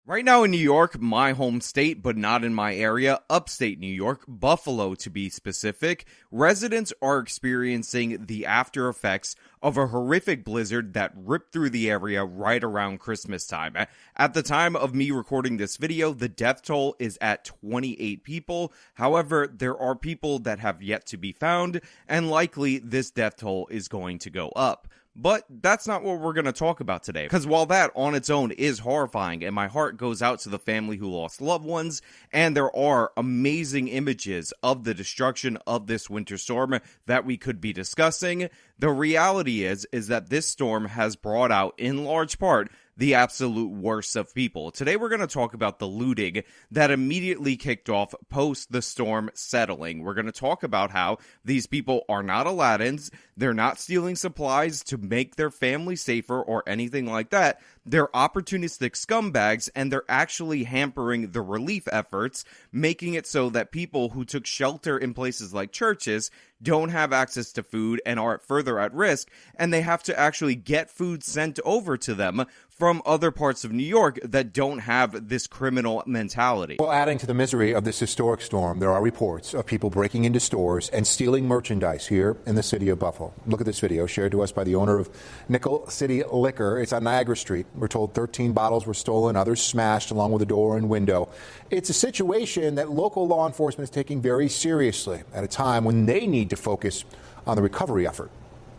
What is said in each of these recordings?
Right now in New York, my home state, but not in my area, upstate New York, Buffalo to be specific, residents are experiencing the after effects of a horrific blizzard that ripped through the area right around Christmas time. At the time of me recording this video, the death toll is at 28 people. However, there are people that have yet to be found, and likely this death toll is going to go up. But that's not what we're going to talk about today, because while that on its own is horrifying, and my heart goes out to the family who lost loved ones, and there are amazing images of the destruction of this winter storm that we could be discussing, the reality is that this storm has brought out, in large part, the absolute worst of people. Today we're going to talk about the looting that immediately kicked off post the storm settling. We're going to talk about how these people are not Aladdins, they're not stealing supplies to make their family safer or anything like that. They're opportunistic scumbags, and they're actually hampering the relief efforts, making it so that people who took shelter in places like churches don't have access to food and are further at risk, and they have to actually get food sent over to them from other parts of New York that don't have this criminal mentality. Well, adding to the misery of this historic storm, there are reports of people breaking into stores and stealing merchandise here in the city of Buffalo. Look at this video shared to us by the owner of Nickel City Liquor. It's on Niagara Street. We're told 13 bottles were stolen, others smashed along with a door and window. It's a situation that local law enforcement is taking very seriously at a time when they need to focus on the recovery effort.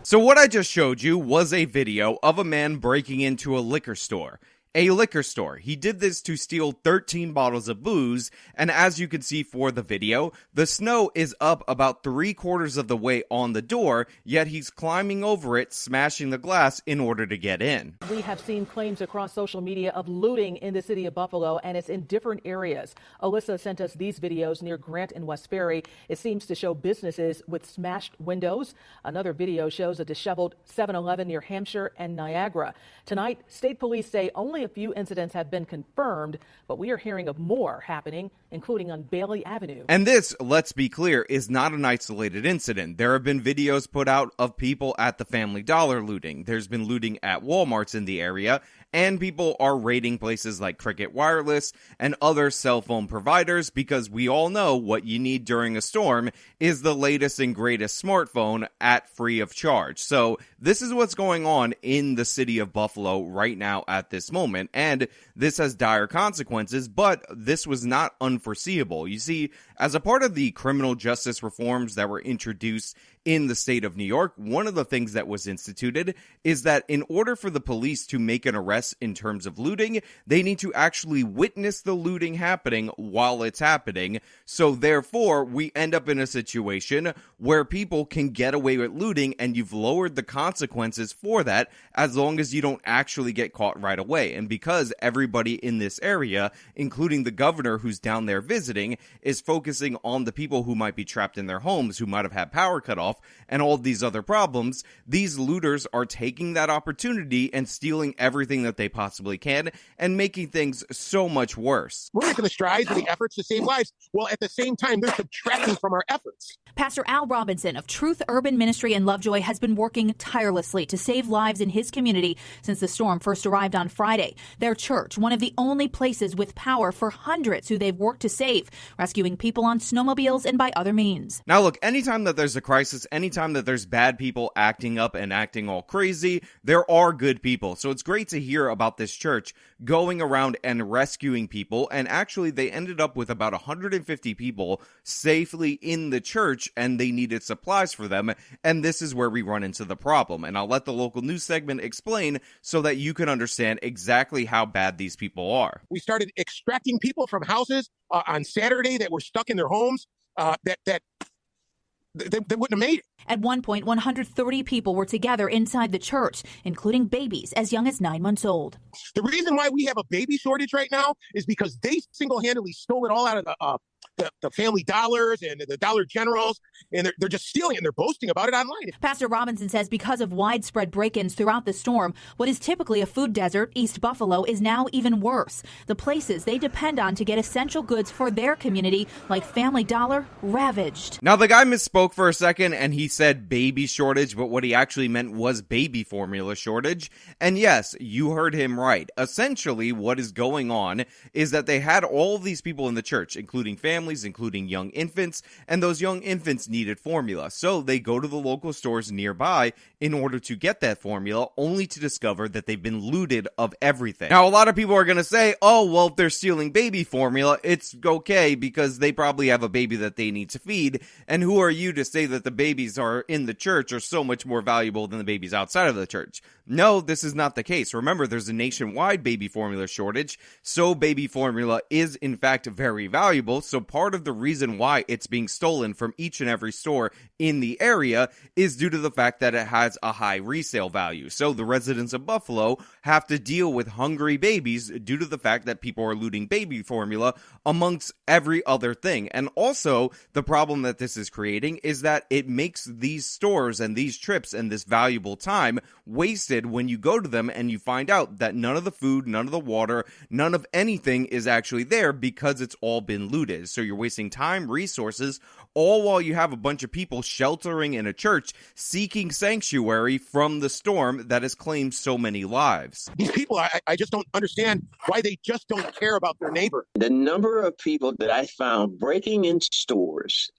So what I just showed you was a video of a man breaking into a liquor store. A liquor store. He did this to steal 13 bottles of booze, and as you can see for the video, the snow is up about 3/4 of the way on the door, yet he's climbing over it, smashing the glass in order to get in. We have seen claims across social media of looting in the city of Buffalo, and it's in different areas. Alyssa sent us these videos near Grant and West Ferry. It seems to show businesses with smashed windows. Another video shows a disheveled 7-Eleven near Hampshire and Niagara. Tonight, state police say only a few incidents have been confirmed, but we are hearing of more happening, including on Bailey Avenue. And this, let's be clear, is not an isolated incident. There have been videos put out of people at the Family Dollar looting. There's been looting at Walmarts in the area, and people are raiding places like Cricket Wireless and other cell phone providers, because we all know what you need during a storm is the latest and greatest smartphone at free of charge. So this is what's going on in the city of Buffalo right now at this moment, and this has dire consequences, but this was not unforeseeable. You see, as a part of the criminal justice reforms that were introduced in the state of New York, one of the things that was instituted is that in order for the police to make an arrest in terms of looting, they need to actually witness the looting happening while it's happening. So therefore, we end up in a situation where people can get away with looting, and you've lowered the consequences for that as long as you don't actually get caught right away. And because everybody in this area, including the governor who's down there visiting, is focusing on the people who might be trapped in their homes, who might have had power cut off, and all of these other problems, these looters are taking that opportunity and stealing everything that they possibly can and making things so much worse. We're making the strides and the efforts to save lives, while at the same time they're subtracting from our efforts. Pastor Al Robinson of Truth Urban Ministry in Lovejoy has been working tirelessly to save lives in his community since the storm first arrived on Friday. Their church, one of the only places with power for hundreds who they've worked to save, rescuing people on snowmobiles and by other means. Now look, anytime that there's a crisis, anytime that there's bad people acting up and acting all crazy, there are good people. So it's great to hear about this church going around and rescuing people, and actually they ended up with about 150 people safely in the church, and they needed supplies for them, and this is where we run into the problem. And I'll let the local news segment explain so that you can understand exactly how bad these people are. We started extracting people from houses on Saturday that were stuck in their homes that they wouldn't have made it. At one point, 130 people were together inside the church, including babies as young as 9 months old. The reason why we have a baby shortage right now is because they single-handedly stole it all out of the Family Dollars and the Dollar Generals, and they're just stealing it, and they're boasting about it online. Pastor Robinson says because of widespread break-ins throughout the storm, what is typically a food desert, East Buffalo, is now even worse. The places they depend on to get essential goods for their community, like Family Dollar, ravaged. Now, the guy misspoke for a second, and he said baby shortage, but what he actually meant was baby formula shortage. And yes, you heard him right. Essentially, what is going on is that they had all of these people in the church, including families, including young infants, and those young infants needed formula. So they go to the local stores nearby in order to get that formula, only to discover that they've been looted of everything. Now, a lot of people are going to say, oh, well, if they're stealing baby formula, it's okay because they probably have a baby that they need to feed. And who are you to say that the babies are in the church are so much more valuable than the babies outside of the church? No, this is not the case. Remember, there's a nationwide baby formula shortage, so baby formula is in fact very valuable. So part of the reason why it's being stolen from each and every store in the area is due to the fact that it has a high resale value. So the residents of Buffalo have to deal with hungry babies due to the fact that people are looting baby formula amongst every other thing. And also, the problem that this is creating is that it makes these stores and these trips and this valuable time wasted when you go to them and you find out that none of the food, none of the water, none of anything is actually there because it's all been looted. So you're wasting time, resources, all while you have a bunch of people sheltering in a church seeking sanctuary from the storm that has claimed so many lives. These people, I just don't understand why they just don't care about their neighbor. The number of people that I found breaking into stores,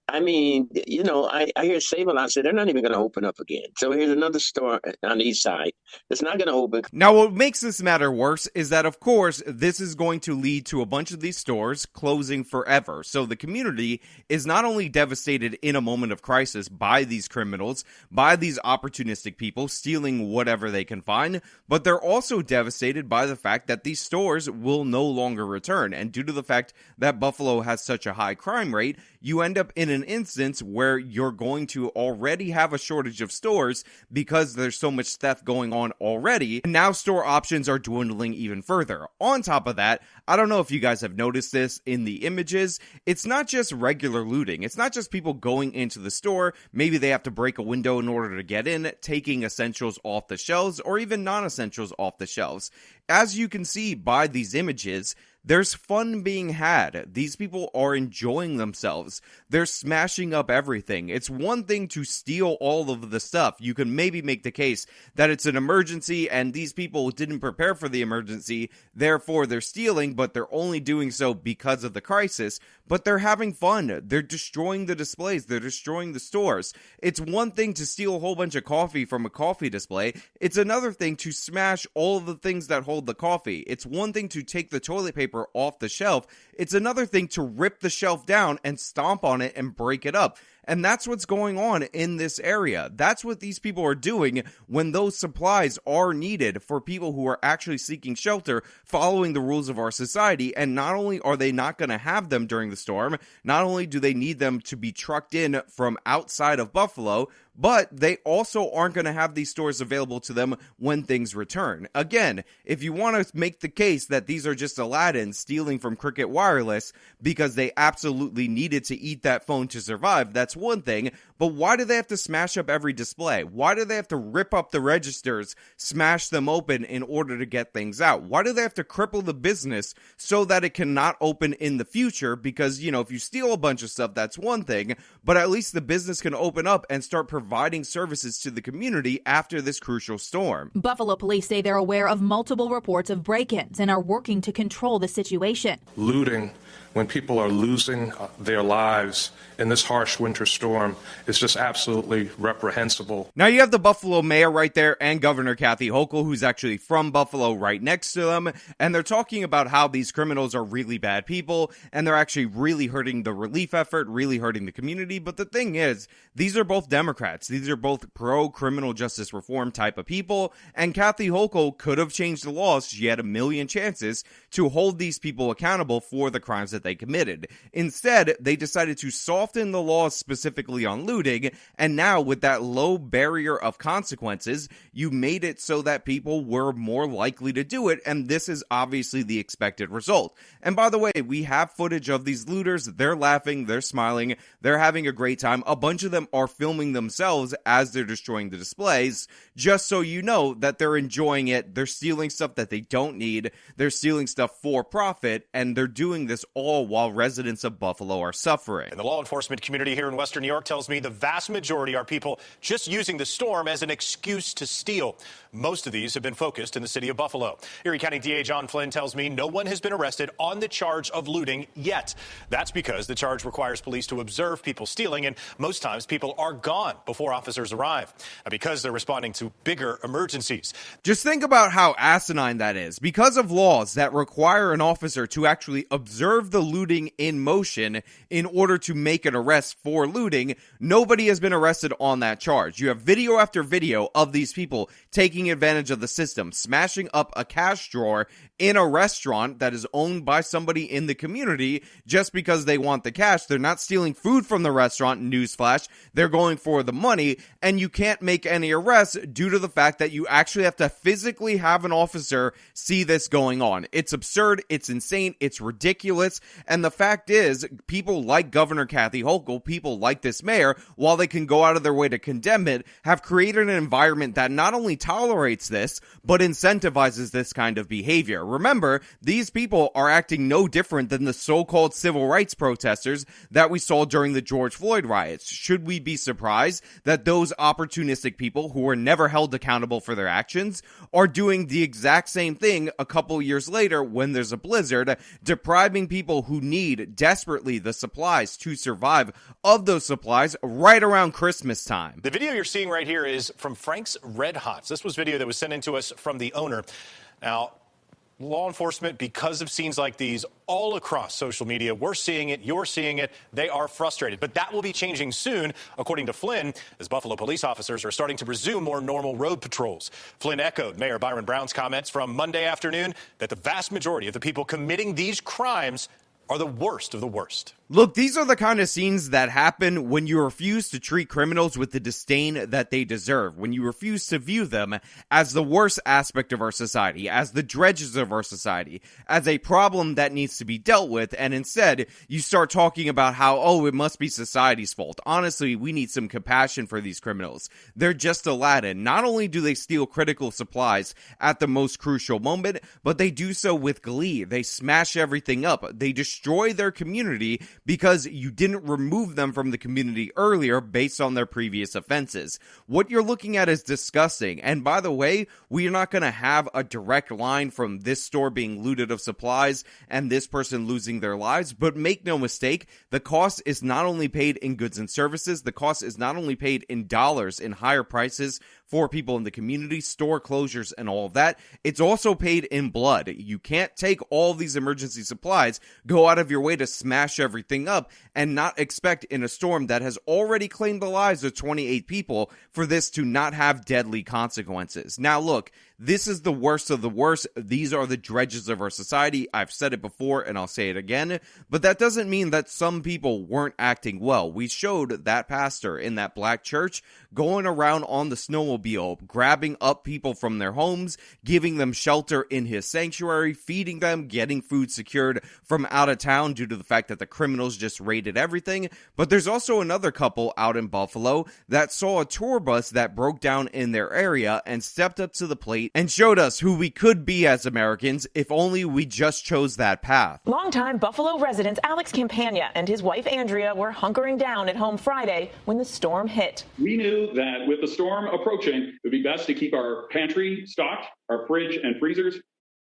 I mean, you know, I hear Save-A-Lot say they're not even going to open up again. So here's another store on the east side that's not going to open. Now, what makes this matter worse is that, of course, this is going to lead to a bunch of these stores closing forever. So the community is not only devastated in a moment of crisis by these criminals, by these opportunistic people stealing whatever they can find, but they're also devastated by the fact that these stores will no longer return. And due to the fact that Buffalo has such a high crime rate, you end up in an instance where you're going to already have a shortage of stores because there's so much theft going on already, and now store options are dwindling even further. On top of that, I don't know if you guys have noticed this in the images, it's not just regular looting. It's not just people going into the store, maybe they have to break a window in order to get in, taking essentials off the shelves, or even non-essentials off the shelves. As you can see by these images, there's fun being had. These people are enjoying themselves. They're smashing up everything. It's one thing to steal all of the stuff. You can maybe make the case that it's an emergency and these people didn't prepare for the emergency, therefore they're stealing, but they're only doing so because of the crisis. But they're having fun. They're destroying the displays. They're destroying the stores. It's one thing to steal a whole bunch of coffee from a coffee display. It's another thing to smash all of the things that hold the coffee. It's one thing to take the toilet paper off the shelf. It's another thing to rip the shelf down and stomp on it and break it up. And that's what's going on in this area. That's what these people are doing when those supplies are needed for people who are actually seeking shelter, following the rules of our society. And not only are they not going to have them during the storm, not only do they need them to be trucked in from outside of Buffalo, but they also aren't going to have these stores available to them when things return. Again, if you want to make the case that these are just Aladdin stealing from Cricket Wireless because they absolutely needed to eat that phone to survive, that's one thing. But why do they have to smash up every display? Why do they have to rip up the registers, smash them open in order to get things out? Why do they have to cripple the business so that it cannot open in the future? Because, you know, if you steal a bunch of stuff, that's one thing, but at least the business can open up and start providing services to the community after this crucial storm. Buffalo police say they're aware of multiple reports of break-ins and are working to control the situation. Looting, when people are losing their lives in this harsh winter storm, is just absolutely reprehensible. Now you have the Buffalo mayor right there and Governor Kathy Hochul, who's actually from Buffalo, right next to them, and they're talking about how these criminals are really bad people and they're actually really hurting the relief effort, really hurting the community. But the thing is, these are both Democrats. These are both pro-criminal justice reform type of people, and Kathy Hochul could have changed the laws. She had a million chances to hold these people accountable for the crimes that that they committed. Instead, they decided to soften the laws specifically on looting, and now with that low barrier of consequences, you made it so that people were more likely to do it, and this is obviously the expected result. And by the way, we have footage of these looters. They're laughing, they're smiling, they're having a great time. A bunch of them are filming themselves as they're destroying the displays, just so you know that they're enjoying it. They're stealing stuff that they don't need, they're stealing stuff for profit, and they're doing this all while residents of Buffalo are suffering. And the law enforcement community here in Western New York tells me the vast majority are people just using the storm as an excuse to steal. Most of these have been focused in the city of Buffalo. Erie County DA John Flynn tells me no one has been arrested on the charge of looting yet. That's because the charge requires police to observe people stealing, and most times people are gone before officers arrive because they're responding to bigger emergencies. Just think about how asinine that is. Because of laws that require an officer to actually observe the looting in motion in order to make an arrest for looting, nobody has been arrested on that charge. You have video after video of these people taking advantage of the system, smashing up a cash drawer in a restaurant that is owned by somebody in the community just because they want the cash. They're not stealing food from the restaurant, newsflash. They're going for the money, and you can't make any arrests due to the fact that you actually have to physically have an officer see this going on. It's absurd, it's insane, it's ridiculous, and the fact is, people like Governor Kathy Hochul, people like this mayor, while they can go out of their way to condemn it, have created an environment that not only tolerates this, but incentivizes this kind of behavior. Remember, these people are acting no different than the so-called civil rights protesters that we saw during the George Floyd riots. Should we be surprised that those opportunistic people who were never held accountable for their actions are doing the exact same thing a couple years later when there's a blizzard, depriving people who need desperately the supplies to survive of those supplies right around Christmas time? The video you're seeing right here is from Frank's Red Hots. This was video that was sent in to us from the owner. Now, law enforcement, because of scenes like these all across social media, we're seeing it, you're seeing it, they are frustrated. But that will be changing soon, according to Flynn, as Buffalo police officers are starting to resume more normal road patrols. Flynn echoed Mayor Byron Brown's comments from Monday afternoon that the vast majority of the people committing these crimes are the worst of the worst. Look, these are the kind of scenes that happen when you refuse to treat criminals with the disdain that they deserve, when you refuse to view them as the worst aspect of our society, as the dredges of our society, as a problem that needs to be dealt with, and instead you start talking about how, oh, it must be society's fault. Honestly, we need some compassion for these criminals. They're just Aladdin. Not only do they steal critical supplies at the most crucial moment, but they do so with glee. They smash everything up. They destroy their community because you didn't remove them from the community earlier based on their previous offenses. What you're looking at is disgusting. And by the way, we are not going to have a direct line from this store being looted of supplies and this person losing their lives, but make no mistake, the cost is not only paid in goods and services, the cost is not only paid in dollars in higher prices for people in the community, store closures and all of that, it's also paid in blood. You can't take all these emergency supplies, go out of your way to smash everything up, and not expect in a storm that has already claimed the lives of 28 people for this to not have deadly consequences. Now look, this is the worst of the worst. These are the dredges of our society. I've said it before and I'll say it again, but that doesn't mean that some people weren't acting well. We showed that pastor in that black church going around on the snowmobile, grabbing up people from their homes, giving them shelter in his sanctuary, feeding them, getting food secured from out of town due to the fact that the criminals just raided everything. But there's also another couple out in Buffalo that saw a tour bus that broke down in their area and stepped up to the plate and showed us who we could be as Americans if only we just chose that path. Longtime Buffalo resident Alex Campagna and his wife Andrea were hunkering down at home Friday when the storm hit. We knew that with the storm approaching, it would be best to keep our pantry stocked, our fridge and freezers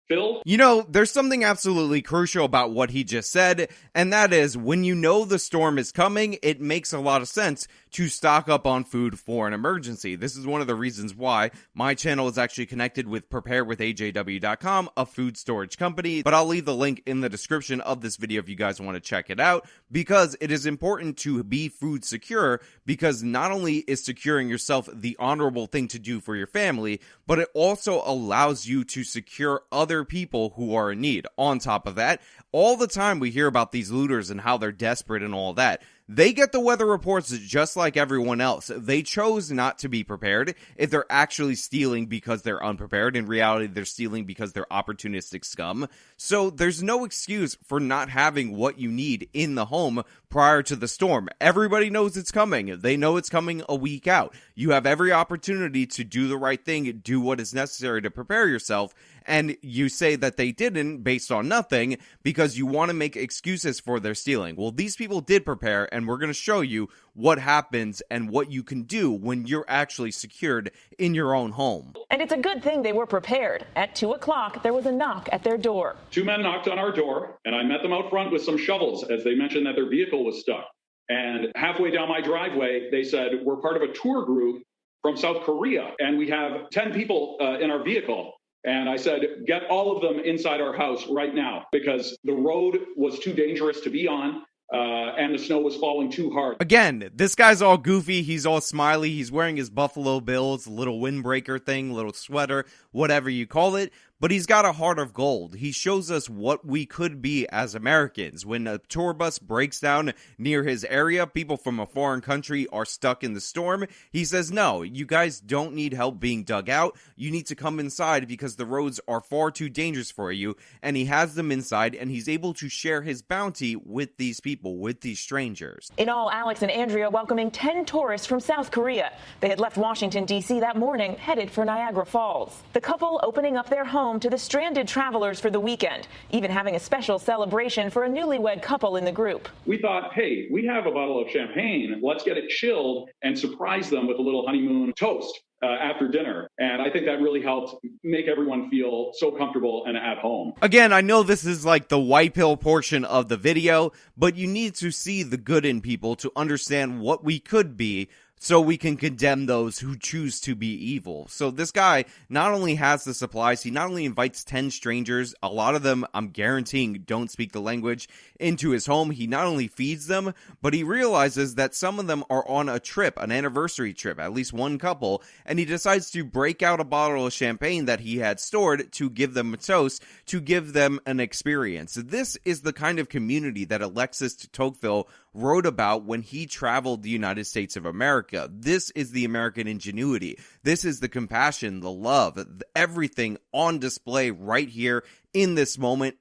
filled. You know, there's something absolutely crucial about what he just said, and that is when you know the storm is coming, it makes a lot of sense to stock up on food for an emergency. This is one of the reasons why my channel is actually connected with preparewithajw.com, a food storage company, but I'll leave the link in the description of this video if you guys want to check it out, because it is important to be food secure, because not only is securing yourself the honorable thing to do for your family, but it also allows you to secure other people who are in need. On top of that, all the time we hear about these looters and how they're desperate and all that. They get the weather reports just like everyone else. They chose not to be prepared. If they're actually stealing because they're unprepared, in reality, they're stealing because they're opportunistic scum. So there's no excuse for not having what you need in the home prior to the storm. Everybody knows it's coming. They know it's coming a week out. You have every opportunity to do the right thing, do what is necessary to prepare yourself. And you say that they didn't based on nothing because you want to make excuses for their stealing. Well, these people did prepare, and we're going to show you what happens and what you can do when you're actually secured in your own home. And it's a good thing they were prepared. At 2 o'clock, there was a knock at their door. 2 men knocked on our door, and I met them out front with some shovels as they mentioned that their vehicle was stuck. And halfway down my driveway, they said, we're part of a tour group from South Korea, and we have 10 people in our vehicle. And I said, get all of them inside our house right now, because the road was too dangerous to be on. And the snow was falling too hard. Again, this guy's all goofy. He's all smiley. He's wearing his Buffalo Bills little windbreaker thing, little sweater, whatever you call it. But he's got a heart of gold. He shows us what we could be as Americans. When a tour bus breaks down near his area, people from a foreign country are stuck in the storm. He says, no, you guys don't need help being dug out. You need to come inside because the roads are far too dangerous for you. And he has them inside, and he's able to share his bounty with these people, with these strangers. In all, Alex and Andrea welcoming 10 tourists from South Korea. They had left Washington, D.C. that morning, headed for Niagara Falls. The couple opening up their home to the stranded travelers for the weekend, even having a special celebration for a newlywed couple in the group. We thought, hey, we have a bottle of champagne. Let's get it chilled and surprise them with a little honeymoon toast after dinner. And I think that really helped make everyone feel so comfortable and at home. Again, I know this is like the white pill portion of the video, but you need to see the good in people to understand what we could be, so we can condemn those who choose to be evil. So this guy not only has the supplies, he not only invites 10 strangers, a lot of them I'm guaranteeing don't speak the language, into his home. He not only feeds them, but he realizes that some of them are on a trip, an anniversary trip, at least one couple, and he decides to break out a bottle of champagne that he had stored to give them a toast, to give them an experience. This is the kind of community that Alexis de Tocqueville wrote about when he traveled the United States of America. This is the American ingenuity. This is the compassion, the love, everything on display right here in this moment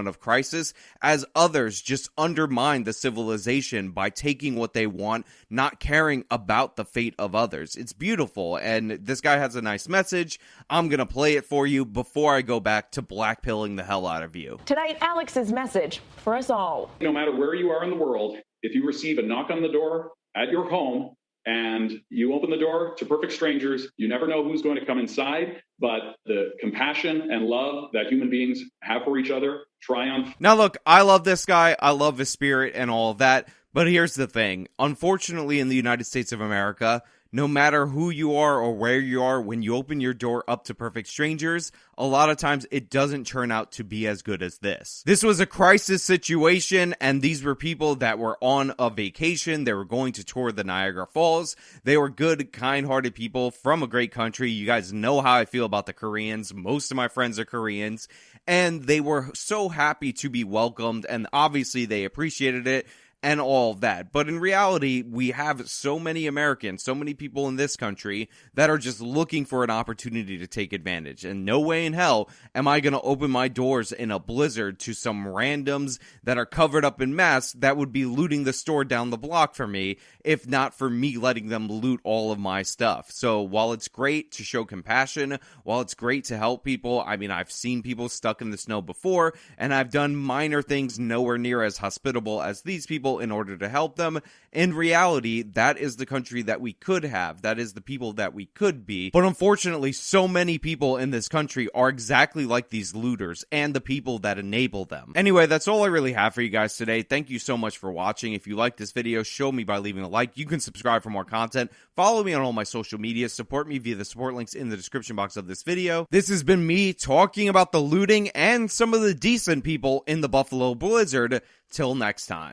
of crisis, as others just undermine the civilization by taking what they want, not caring about the fate of others. It's beautiful, and this guy has a nice message. I'm gonna play it for you before I go back to blackpilling the hell out of you. Tonight, Alex's message for us all. No matter where you are in the world, if you receive a knock on the door at your home, and you open the door to perfect strangers, you never know who's going to come inside, but the compassion and love that human beings have for each other triumph. Now look, I love this guy, I love his spirit and all of that, but here's the thing. Unfortunately, in the United States of America, no matter who you are or where you are, when you open your door up to perfect strangers, a lot of times it doesn't turn out to be as good as this. This was a crisis situation, and these were people that were on a vacation. They were going to tour the Niagara Falls. They were good, kind-hearted people from a great country. You guys know how I feel about the Koreans. Most of my friends are Koreans, and they were so happy to be welcomed, and obviously they appreciated it and all of that. But in reality, we have so many Americans, so many people in this country that are just looking for an opportunity to take advantage. And no way in hell am I going to open my doors in a blizzard to some randoms that are covered up in masks that would be looting the store down the block for me, if not for me letting them loot all of my stuff. So while it's great to show compassion, while it's great to help people, I mean, I've seen people stuck in the snow before, and I've done minor things nowhere near as hospitable as these people. people in order to help them. In reality, that is the country that we could have. That is the people that we could be. But unfortunately, so many people in this country are exactly like these looters and the people that enable them. Anyway, that's all I really have for you guys today. Thank you so much for watching. If you liked this video, show me by leaving a like. You can subscribe for more content. Follow me on all my social media. Support me via the support links in the description box of this video. This has been me talking about the looting and some of the decent people in the Buffalo Blizzard. Till next time.